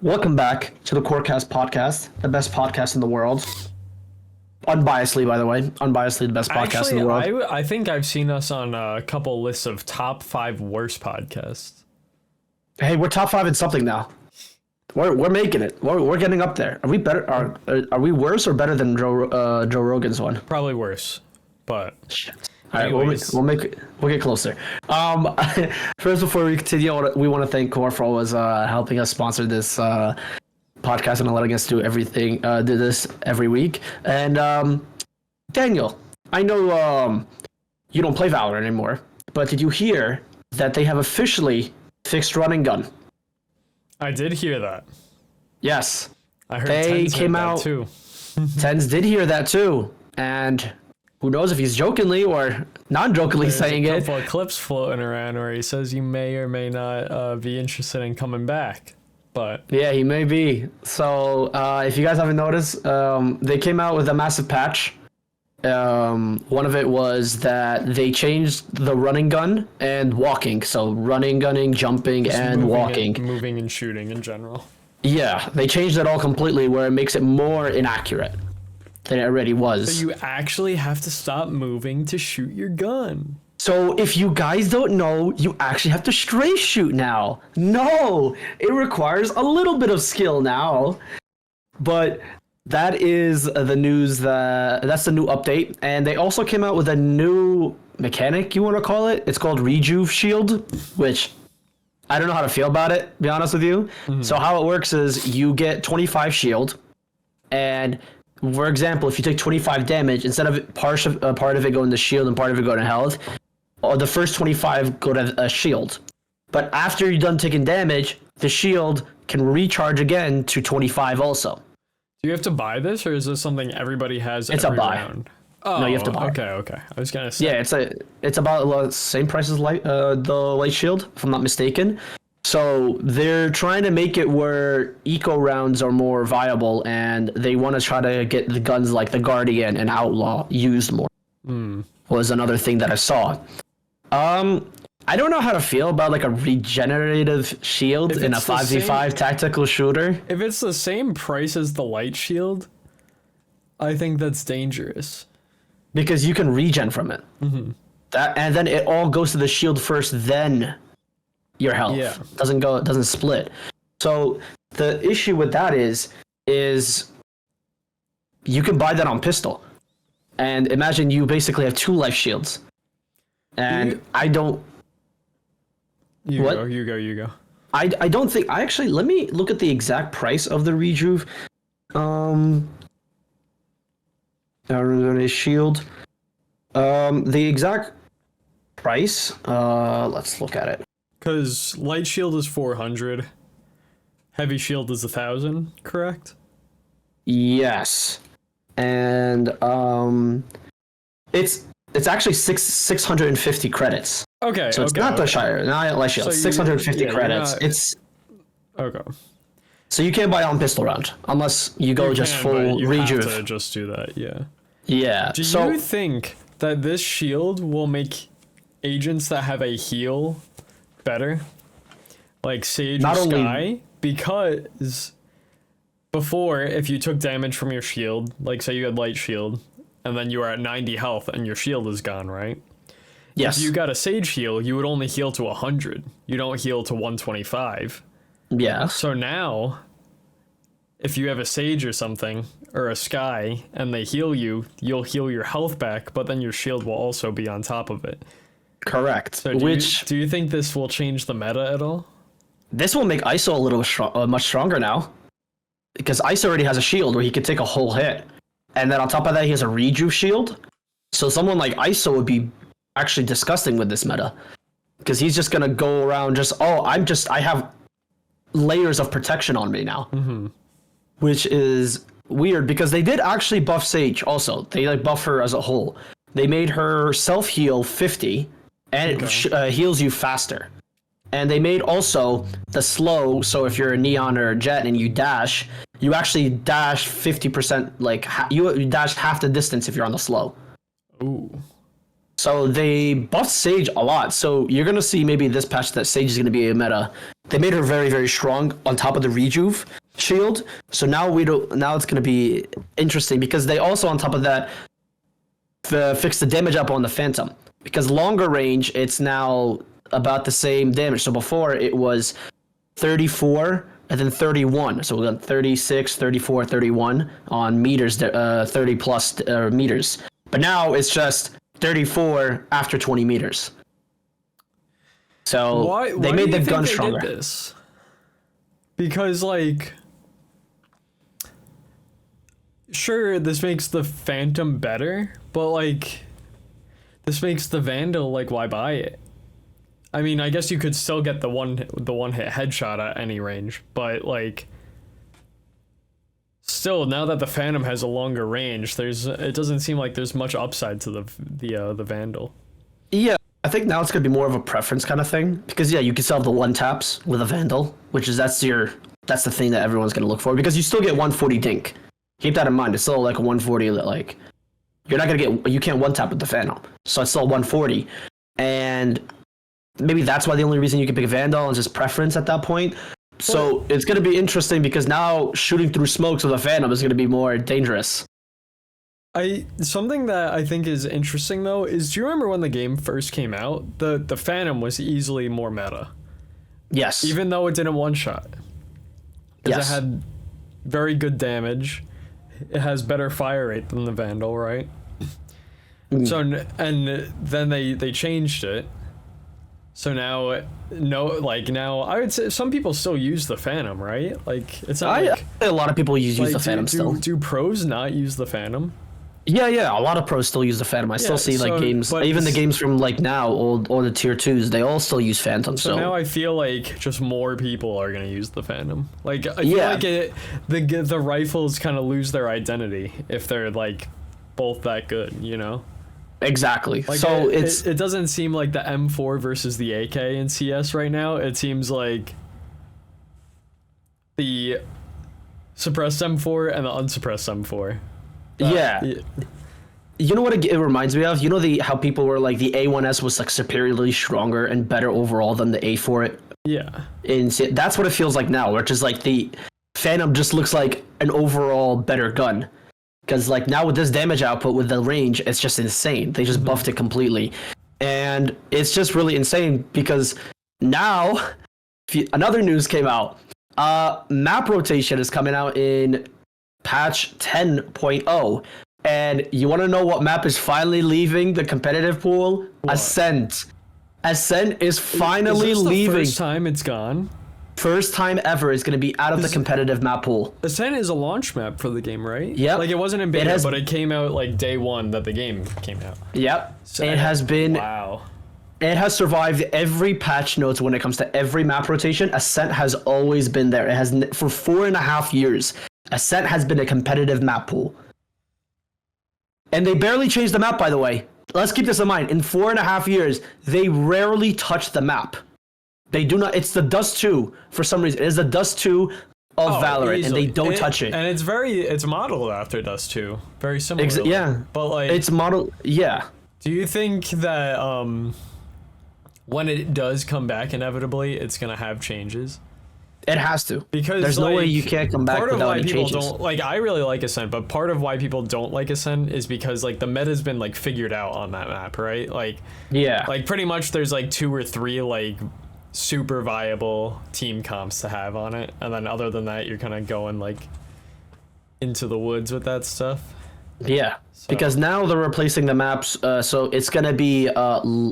Welcome back to the QORcast podcast, the best podcast in the world. Unbiasedly, by the way. Unbiasedly, the best podcast in the world. I think I've seen us on a couple lists of top 5 worst podcasts. Hey, we're top 5 in something now. We're making it. We're getting up there. Are we better? Are we worse or better than Joe Rogan's one? Probably worse, but shit. All right, we'll get closer. First, before we continue, we want to thank QOR for always helping us sponsor this podcast and letting us do this every week. And Daniel, I know you don't play Valorant anymore, but did you hear that they have officially fixed run and gun? I did hear that. Yes, I heard they TenZ came heard out that too. TenZ did hear that too, and who knows if he's jokingly or non-jokingly saying it. There's a couple of clips floating around where he says you may or may not be interested in coming back. But yeah, he may be. So if you guys haven't noticed, they came out with a massive patch. One of it was that they changed the running gun and walking. So running, gunning, jumping, and walking. Moving and shooting in general. Yeah, they changed it all completely where it makes it more inaccurate than it already was. So you actually have to stop moving to shoot your gun. So if you guys don't know, you actually have to straight shoot now. No, it requires a little bit of skill now. But that is the news. That's the new update. And they also came out with a new mechanic, you want to call it? It's called Rejuve Shield, which I don't know how to feel about it, to be honest with you. Mm-hmm. So how it works is you get 25 shield, and for example, if you take 25 damage, instead of part of it going to shield and part of it going to health, the first 25 go to a shield. But after you're done taking damage, the shield can recharge again to 25 also. Do you have to buy this, or is this something everybody has? It's every a buy. Round? Oh, no, you have to buy. Okay. I was gonna say. Yeah, it's about the same price as the light shield, if I'm not mistaken. So they're trying to make it where eco rounds are more viable, and they want to try to get the guns like the Guardian and Outlaw used more. Was another thing that I saw. I don't know how to feel about like a regenerative shield in a 5v5 tactical shooter. If it's the same price as the light shield, I think that's dangerous. Because you can regen from it. Mm-hmm. And then it all goes to the shield first, then your health. Yeah. Doesn't split. So the issue with that is you can buy that on pistol. And imagine you basically have 2 life shields. And I don't... You go. I don't think... let me look at the exact price of the Rejuve. Shield. The exact price, let's look at it. Because light shield is 400, heavy shield is 1,000, correct? Yes, and it's actually 650 credits. Okay, so it's not the Shire, not light shield. So 650 credits. It's okay. So you can't buy on pistol round unless you go just full Rejuve. Have to just do that, yeah. Yeah. Do you think that this shield will make agents that have a heal better, like Sage or Sky? Because before, if you took damage from your shield, like say you had light shield, and then you were at 90 health and your shield is gone, right? Yes. If you got a Sage heal, you would only heal to 100. You don't heal to 125. Yeah. So now, if you have a Sage or something, or a Sky, and they heal you, you'll heal your health back, but then your shield will also be on top of it. Correct. So do you think this will change the meta at all? This will make ISO a little much stronger now. Because ISO already has a shield where he could take a whole hit. And then on top of that, he has a Rejuve shield. So someone like ISO would be actually disgusting with this meta. Because he's just going to go around I have layers of protection on me now. Mm-hmm. Which is weird because they did actually buff Sage also. They buff her as a whole. They made her self-heal 50 and it heals you faster. And they made also the slow, so if you're a Neon or a Jet and you dash, you actually dash 50%, like you dash half the distance if you're on the slow. Ooh. So they buffed Sage a lot. So you're gonna see maybe this patch that Sage is gonna be a meta. They made her very, very strong on top of the rejuve shield. So now now it's gonna be interesting because they also on top of that fixed the damage up on the Phantom. Because longer range, it's now about the same damage. So before it was 34 and then 31. So we got 36, 34, 31 on meters, 30 plus meters. But now it's just 34 after 20 meters. So why they made the gun they stronger. did this? Because like, sure, this makes the Phantom better, but like, this makes the Vandal, like, why buy it? I mean, I guess you could still get the one hit headshot at any range, but like, still, now that the Phantom has a longer range, it doesn't seem like there's much upside to the Vandal. Yeah, I think now it's gonna be more of a preference kind of thing because yeah, you can still have the one taps with a Vandal, which is that's the thing that everyone's gonna look for because you still get 140 dink. Keep that in mind. It's still like a 140 that like you can't one tap with the Phantom, so it's still 140, and maybe that's why the only reason you can pick a Vandal is just preference at that point. So it's going to be interesting because now shooting through smokes with a Phantom is going to be more dangerous. Something that I think is interesting though is, do you remember when the game first came out? The Phantom was easily more meta. Yes. Even though it didn't one shot. Yes. It had very good damage. It has better fire rate than the Vandal, right? So and then they changed it. So now I would say some people still use the Phantom, right? Like it's not a lot of people use the Phantom still. Do pros not use the Phantom? Yeah, a lot of pros still use the Phantom. I still see like games, even the games from like now or the tier 2s, they all still use Phantom. So now I feel like just more people are gonna use the Phantom. Like I feel like the rifles kind of lose their identity if they're like both that good, you know? Exactly. Like so it doesn't seem like the M4 versus the AK in CS right now. It seems like the suppressed M4 and the unsuppressed M4. Yeah. You know what it reminds me of? You know how people were like the A1S was like superiorly stronger and better overall than the A4? Yeah. That's what it feels like now, which is like the Phantom just looks like an overall better gun. Because like now with this damage output with the range, it's just insane. They just buffed it completely. And it's just really insane because now another news came out. Map rotation is coming out in patch 10.0. And you want to know what map is finally leaving the competitive pool? What? Ascent. Ascent is finally leaving. The first time it's gone? First time ever is going to be out of the competitive map pool. Ascent is a launch map for the game, right? Yep. Like it wasn't in beta, but it came out like day one that the game came out. Yep. So it has been. Wow. It has survived every patch notes when it comes to every map rotation. Ascent has always been there. It has for 4.5 years. Ascent has been a competitive map pool. And they barely changed the map, by the way. Let's keep this in mind. In 4.5 years, they rarely touch the map. They do not. It's the Dust 2 for some reason. It is the Dust 2 of Valorant, easily. And they don't touch it. And it's modeled after Dust 2. Very similar. Yeah. But like it's modeled. Yeah. Do you think that when it does come back inevitably, it's gonna have changes? It has to. Because there's no way you can't come back without any changes. I really like Ascent, but part of why people don't like Ascent is because like the meta's been like figured out on that map, right? Like yeah. Like pretty much there's like 2 or 3 like super viable team comps to have on it, and then other than that you're kind of going like into the woods with that stuff. Yeah, because now they're replacing the maps, so it's gonna be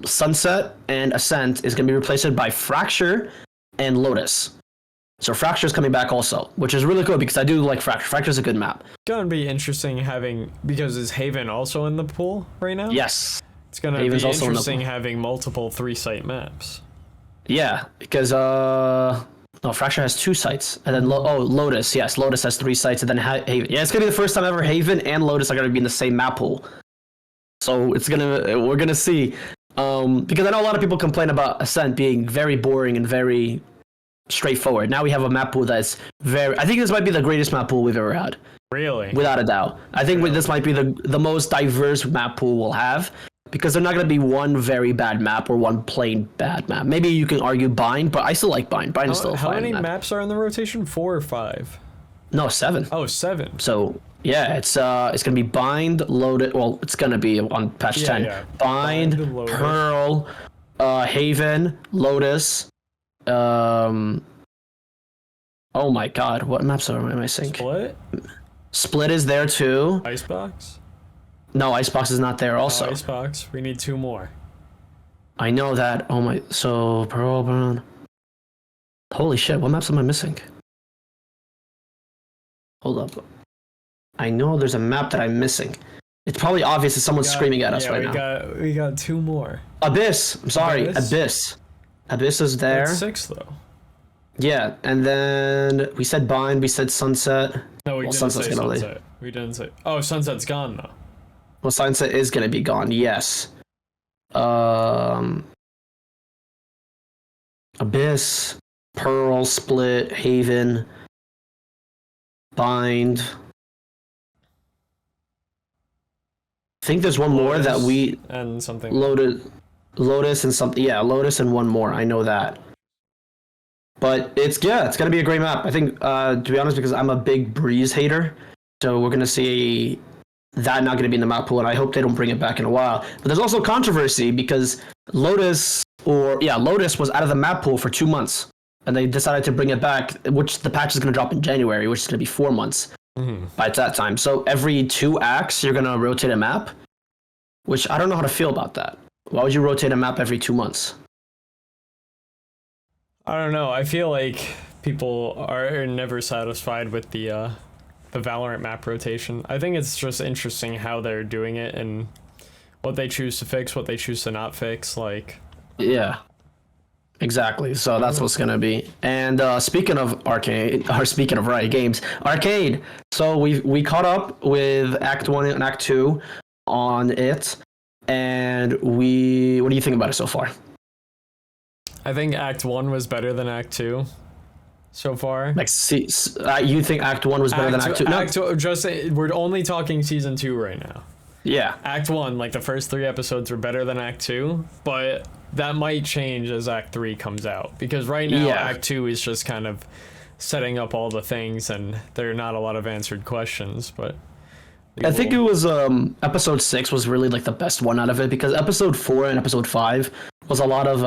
Sunset and Ascent is gonna be replaced by Fracture and Lotus. So Fracture's coming back also, which is really cool because I do like Fracture. Fracture's a good map. It's gonna be interesting because is Haven also in the pool right now? Yes. It's gonna be interesting having multiple 3-site maps. Yeah, because no, Fracture has 2 sites, and then Lotus. Yes, Lotus has 3 sites, and then Haven. Yeah, it's gonna be the first time ever Haven and Lotus are gonna be in the same map pool. So we're gonna see, because I know a lot of people complain about Ascent being very boring and very straightforward. Now we have a map pool that's I think this might be the greatest map pool we've ever had. Really? Without a doubt. I think this might be the most diverse map pool we'll have. because they're not going to be one very bad map or one plain bad map. Maybe you can argue Bind, but I still like Bind. Bind is still a How fine many map. maps are in the rotation? 4 or 5? No, 7. Oh, 7. So yeah, it's gonna be Bind, Loaded. Well, it's gonna be on patch 10. Yeah. Bind, Loaded. Pearl, Haven, Lotus. Oh my God, what maps am I missing? Split? Split is there too. Icebox? No, Icebox is not there also. Oh, Icebox. We need 2 more. I know that. Oh my. So Pearl, Brown. Holy shit! What maps am I missing? Hold up. I know there's a map that I'm missing. It's probably obvious that someone's screaming at us right now. We got 2 more. Abyss. I'm sorry. Abyss. Abyss is there. That's 6 though. Yeah, and then we said Bind. We said Sunset. No, we Well, didn't Sunset's say gonna Sunset. We didn't say. Oh, Sunset's gone though. Well, Sunset is gonna be gone. Yes. Abyss, Pearl, Split, Haven, Bind. I think there's one more that we and something Lotus and something. Yeah, Lotus and one more. I know that. But it's gonna be a great map. I think, to be honest, because I'm a big Breeze hater, so we're gonna see that not gonna be in the map pool, and I hope they don't bring it back in a while. But there's also controversy because Lotus was out of the map pool for 2 months, and they decided to bring it back, which the patch is gonna drop in January, which is gonna be 4 months by that time. So every 2 acts, you're gonna rotate a map, which I don't know how to feel about that. Why would you rotate a map every 2 months? I don't know. I feel like people are never satisfied with the Valorant map rotation. I think it's just interesting how they're doing it and what they choose to fix, what they choose to not fix. Like, yeah, exactly. So that's what's gonna be. And speaking of Arcane, or speaking of Riot Games, Arcane. So we caught up with Act 1 and Act 2 on it, and what do you think about it so far? I think Act 1 was better than Act 2 so far. Like, you think Act 1 was better than Act 2? No. Act 2, just we're only talking Season 2 right now. Yeah. Act 1, like the first 3 episodes were better than Act 2, but that might change as Act 3 comes out. Because right now, Act 2 is just kind of setting up all the things, and there are not a lot of answered questions, but... I think it was episode 6 was really like the best one out of it, because episode 4 and episode 5 was a lot of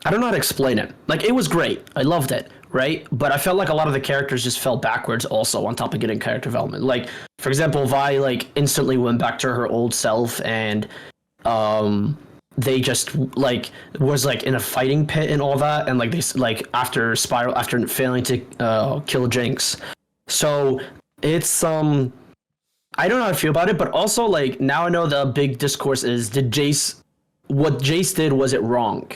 I don't know how to explain it. Like, it was great. I loved it, right? But I felt like a lot of the characters just fell backwards also on top of getting character development. Like, for example, Vi, like, instantly went back to her old self, and they just, like, was, like, in a fighting pit and all that, and, like, they, like, after failing to kill Jinx. So, it's, I don't know how I feel about it, but also, like, now I know the big discourse is, what Jace did, was it wrong?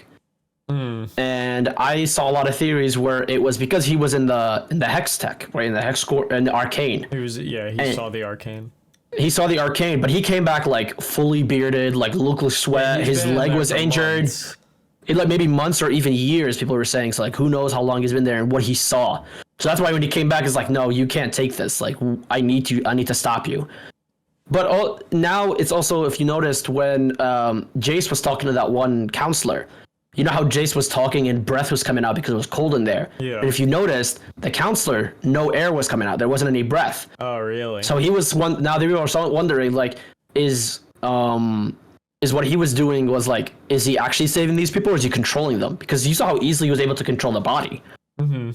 And I saw a lot of theories where it was because he was in the Hex tech, right, in the Hex core and the Arcane. He saw the Arcane. He saw the Arcane, but he came back like fully bearded, like lookless sweat. His leg was injured. It like maybe months or even years. People were saying, so like, who knows how long he's been there and what he saw. So that's why when he came back, it's like, no, you can't take this. Like, I need to stop you. But now it's also, if you noticed, when Jace was talking to that one counselor. You know how Jace was talking and breath was coming out because it was cold in there? Yeah. And if you noticed, the counselor, no air was coming out. There wasn't any breath. Oh, really? So he was now they were wondering, like, is what he was doing was like, is he actually saving these people or is he controlling them? Because you saw how easily he was able to control the body. Mm-hmm.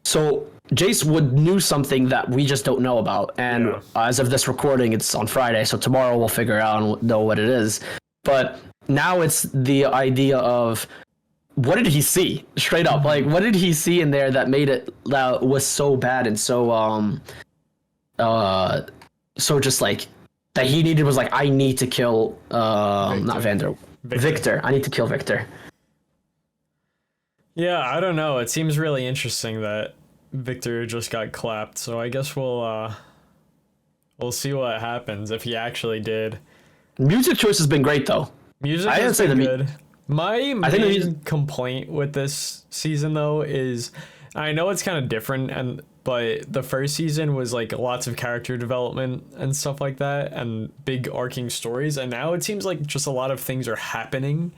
So Jace knew something that we just don't know about. And as of this recording, it's on Friday. So tomorrow we'll figure out and know what it is. But now it's the idea of, what did he see? Straight up, like, what did he see in there that made it, that was so bad and so so just like that he needed, was like, I need to kill not Vandal, Victor. I need to kill Victor. Yeah, I don't know. It seems really interesting that Victor just got clapped. So I guess we'll see what happens if he actually did. Music choice has been great though. Music has been good. My main complaint with this season though is, I know it's kind of different, but the first season was like lots of character development and stuff like that, and big arcing stories. And now it seems like just a lot of things are happening,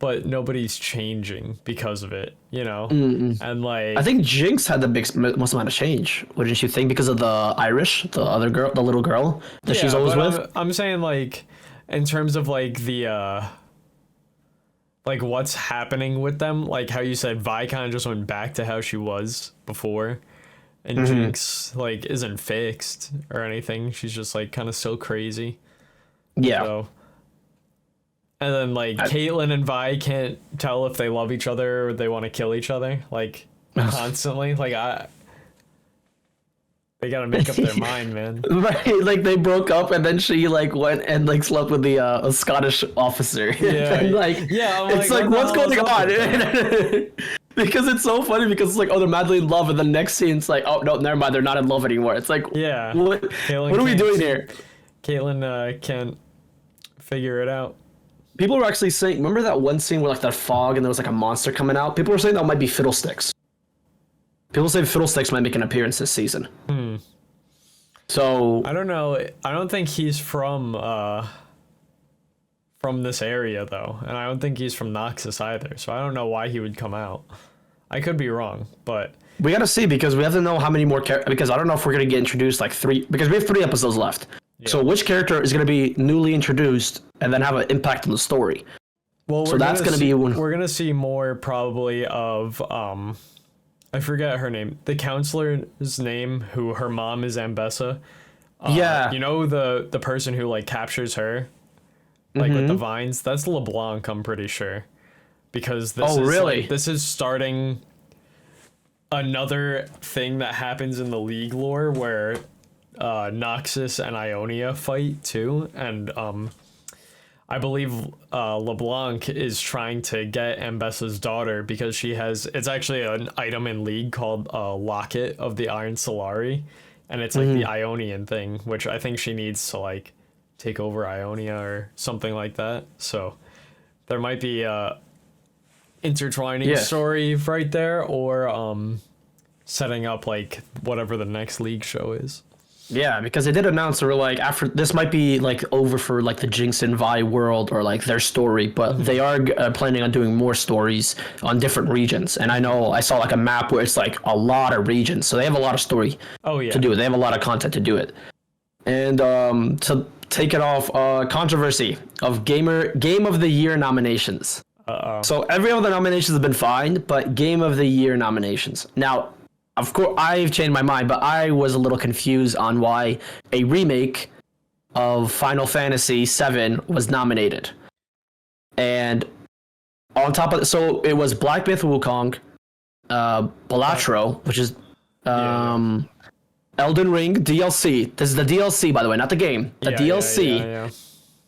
but nobody's changing because of it, you know? And like, I think Jinx had the most amount of change, wouldn't you think? Because of the Irish, the other girl, the little girl that she's always with. I'm saying like, in terms of like the like what's happening with them, like how you said Vi kind of just went back to how she was before, and Jinx like isn't fixed or anything. She's just like kind of still crazy. Yeah. So, and then like Caitlyn and Vi can't tell if they love each other or they want to kill each other, like constantly. Like they gotta make up their mind, man. Right, like they broke up, and then she like went and like slept with the a Scottish officer. Yeah, and, like it's like what's going on? Because it's so funny because it's like, oh, they're madly in love, and the next scene it's like, oh no, never mind, they're not in love anymore. It's like, yeah, what are we doing here? Caitlyn can't figure it out. People were actually saying, remember that one scene where like that fog and there was like a monster coming out? People were saying that might be Fiddlesticks. People say Fiddlesticks might make an appearance this season. So I don't know. I don't think he's from this area though, and I don't think he's from Noxus either. So I don't know why he would come out. I could be wrong, but we gotta see, because we have to know how many more because I don't know if we're gonna get introduced like 3, because we have 3 episodes left. Yeah. So which character is gonna be newly introduced and then have an impact on the story? Well, so that's gonna be when we're gonna see more probably of I forget her name. The counselor's name, who her mom is Ambessa. Yeah. You know the person who like captures her, like with the vines. That's LeBlanc, I'm pretty sure, because this is really? Like, this is starting another thing that happens in the League lore where Noxus and Ionia fight too, and I believe LeBlanc is trying to get Ambessa's daughter because she has, it's actually an item in League called Locket of the Iron Solari, and it's like the Ionian thing, which I think she needs to like take over Ionia or something like that. So there might be a intertwining story right there, or setting up like whatever the next League show is. Yeah, because they did announce they were like, after this might be like over for like the Jinx and Vi world or like their story, but they are planning on doing more stories on different regions. And I know I saw like a map where it's like a lot of regions, so they have a lot of story to do it. They have a lot of content to do it. And to take it off, controversy of Game of the Year nominations. So every other nominations have been fine, but Game of the Year nominations. Now, of course, I've changed my mind, but I was a little confused on why a remake of Final Fantasy VII was nominated. And on top of it, so it was Black Myth Wukong, Balatro, which is Elden Ring DLC. This is the DLC, by the way, not the game. The DLC. Yeah.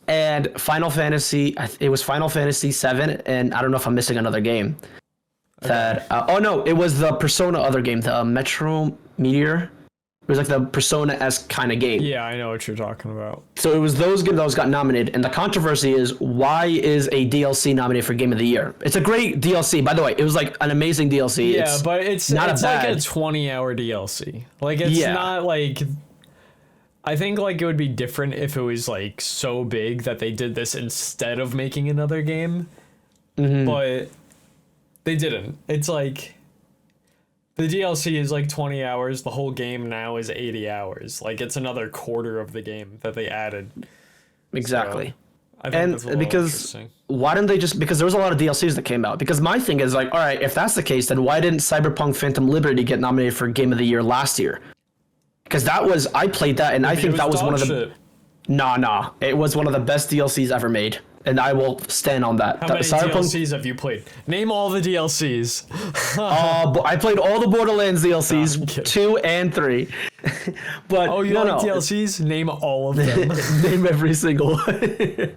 And Final Fantasy, it was Final Fantasy VII, and I don't know if I'm missing another game. That no, it was the Persona other game, the Metro Meteor. It was like the Persona-esque kind of game. Yeah, I know what you're talking about. So it was those games that got nominated, and the controversy is, why is a DLC nominated for Game of the Year? It's a great DLC, by the way. It was like an amazing DLC. Yeah, but it's not like a 20-hour DLC. Like it's not like, I think like it would be different if it was like so big that they did this instead of making another game. But they didn't. It's like the DLC is like 20 hours. The whole game now is 80 hours. Like it's another quarter of the game that they added. Exactly. So I think that's a little because why didn't they just, because there was a lot of DLCs that came out. Because my thing is like, all right, if that's the case, then why didn't Cyberpunk Phantom Liberty get nominated for Game of the Year last year? Because I played that, and I think that was one of the... Nah. It was one of the best DLCs ever made. And I will stand on that. How many DLCs have you played? Name all the DLCs. I played all the Borderlands DLCs, 2 and 3. But you like DLCs? Name all of them. Name every single one.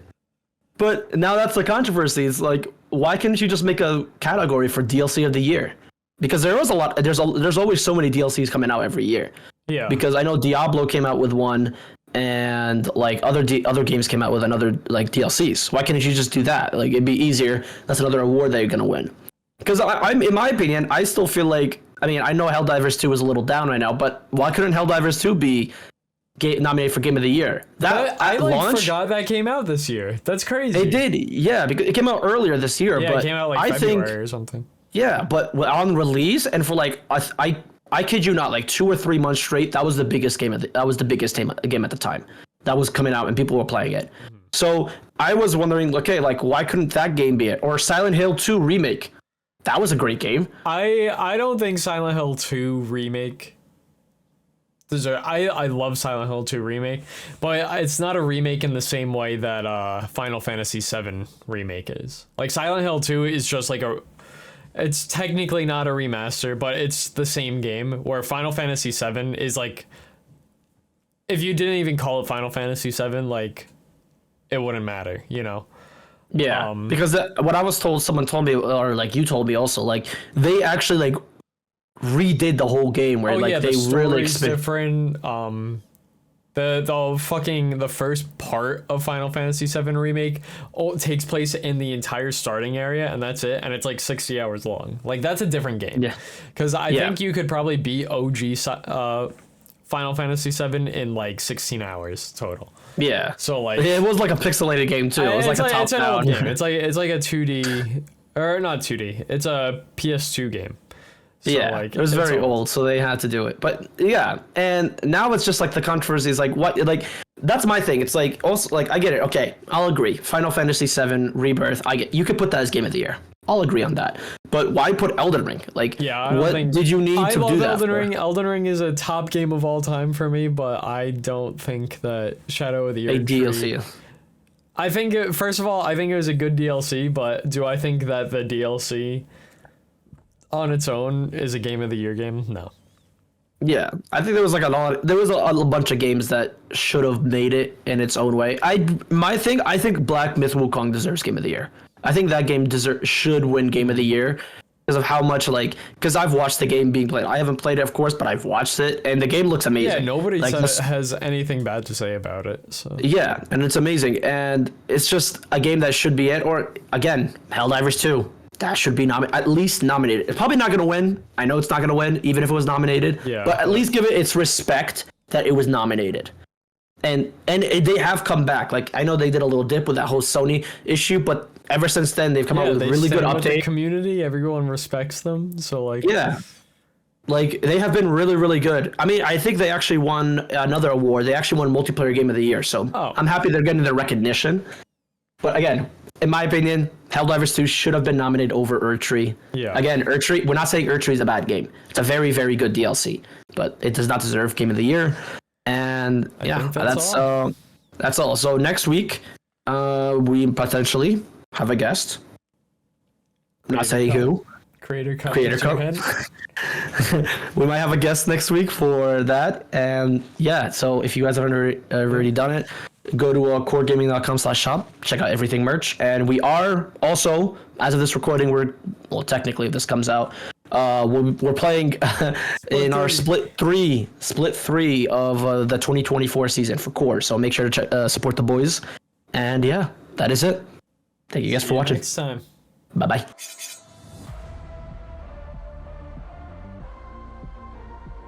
But now that's the controversy. It's like, why couldn't you just make a category for DLC of the year? Because there was a lot. There's always so many DLCs coming out every year. Yeah. Because I know Diablo came out with one, and like other games came out with another like DLCs. Why can't you just do that? Like it'd be easier. That's another award that you're gonna win. Because I'm in my opinion, I still feel like I mean, I know Helldivers 2 is a little down right now, but why couldn't Helldivers 2 be nominated for Game of the Year? I launch, forgot that came out this year. That's crazy. It did, yeah, because it came out earlier this year. Yeah, but it came out like February or something. Yeah, but on release and for like I kid you not, like 2 or 3 months straight, that was the biggest game game at the time. That was coming out and people were playing it. So I was wondering, okay, like why couldn't that game be it? Or Silent Hill 2 remake. That was a great game. I don't think Silent Hill 2 remake. I love Silent Hill 2 remake, but it's not a remake in the same way that Final Fantasy 7 remake is. Like Silent Hill 2 is just like it's technically not a remaster, but it's the same game, where Final Fantasy 7 is like, if you didn't even call it Final Fantasy 7, like it wouldn't matter, you know? Yeah, because what I was told, someone told me, or like you told me also, like they actually like redid the whole game where like they really different. The first part of Final Fantasy 7 remake takes place in the entire starting area, and that's it, and it's like 60 hours long. Like that's a different game. Yeah, because I think you could probably beat OG Final Fantasy 7 in like 16 hours total. Yeah. So like it was like a pixelated game too. It was like a top down game. It's like a 2D or not 2D. It's a PS2 game. So yeah, like, it was very old, so they had to do it. But yeah, and now it's just like the controversy is like what, like that's my thing. It's like also like I get it. Okay, I'll agree. Final Fantasy 7 Rebirth. You could put that as Game of the Year. I'll agree on that. But why put Elden Ring? Like, what did you need to do that? Elden Ring. Elden Ring is a top game of all time for me, but I don't think that Shadow of the Erdtree. DLC. I think first of all, I think it was a good DLC, but do I think that the DLC on its own is a Game of the Year game? No. Yeah, I think there was like a bunch of games that should have made it in its own way. I think Black Myth Wukong deserves Game of the Year. I think that game should win Game of the Year because of how much because I've watched the game being played. I haven't played it, of course, but I've watched it, and the game looks amazing. Yeah, nobody has anything bad to say about it. So. Yeah, and it's amazing, and it's just a game that should be it. Or again, Helldivers 2. That should be at least nominated. It's probably not going to win. I know it's not going to win, even if it was nominated. Yeah. But at least give it its respect that it was nominated. And they have come back. Like I know they did a little dip with that whole Sony issue, but ever since then they've come out with a really good update. The community, everyone respects them. So like like they have been really, really good. I mean, I think they actually won another award. They actually won Multiplayer Game of the Year. So I'm happy they're getting the recognition. But again, in my opinion, Helldivers 2 should have been nominated over Erdtree. Yeah. Again, Erdtree, we're not saying Erdtree is a bad game. It's a very, very good DLC, but it does not deserve Game of the Year. And that's all. So next week, we potentially have a guest. I'm not saying who. Creator Cup. We might have a guest next week for that. And yeah, so if you guys haven't already done it, go to QORgaming.com/shop, check out everything merch. And we are also, as of this recording, technically if this comes out, we're playing in our split three of the 2024 season for QOR. So make sure to support the boys. And yeah, that is it. Thank you guys for watching. Next time. Bye-bye.